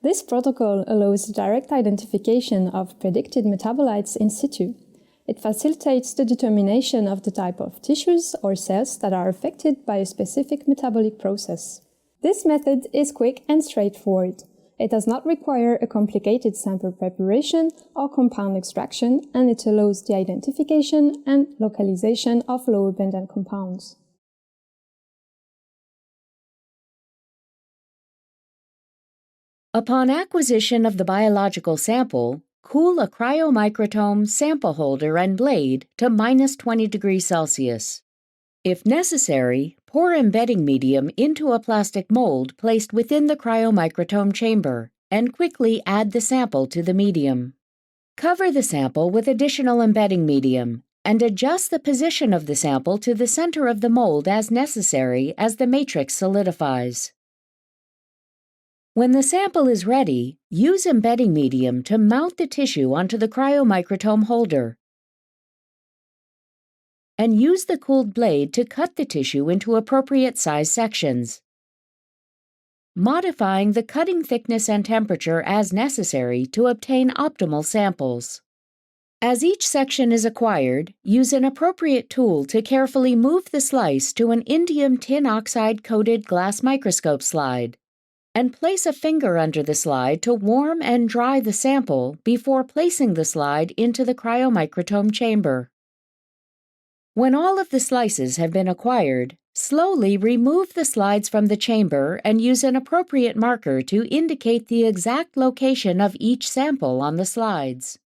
This protocol allows direct identification of predicted metabolites in situ. It facilitates the determination of the type of tissues or cells that are affected by a specific metabolic process. This method is quick and straightforward. It does not require a complicated sample preparation or compound extraction, and it allows the identification and localization of low-abundant compounds. Upon acquisition of the biological sample, cool a cryomicrotome, sample holder, and blade to -20 degrees Celsius. If necessary, pour embedding medium into a plastic mold placed within the cryomicrotome chamber and quickly add the sample to the medium. Cover the sample with additional embedding medium and adjust the position of the sample to the center of the mold as necessary as the matrix solidifies. When the sample is ready, use embedding medium to mount the tissue onto the cryomicrotome holder and use the cooled blade to cut the tissue into appropriate size sections, modifying the cutting thickness and temperature as necessary to obtain optimal samples. As each section is acquired, use an appropriate tool to carefully move the slice to an indium tin oxide-coated glass microscope slide, and place a finger under the slide to warm and dry the sample before placing the slide into the cryomicrotome chamber. When all of the slices have been acquired, slowly remove the slides from the chamber and use an appropriate marker to indicate the exact location of each sample on the slides.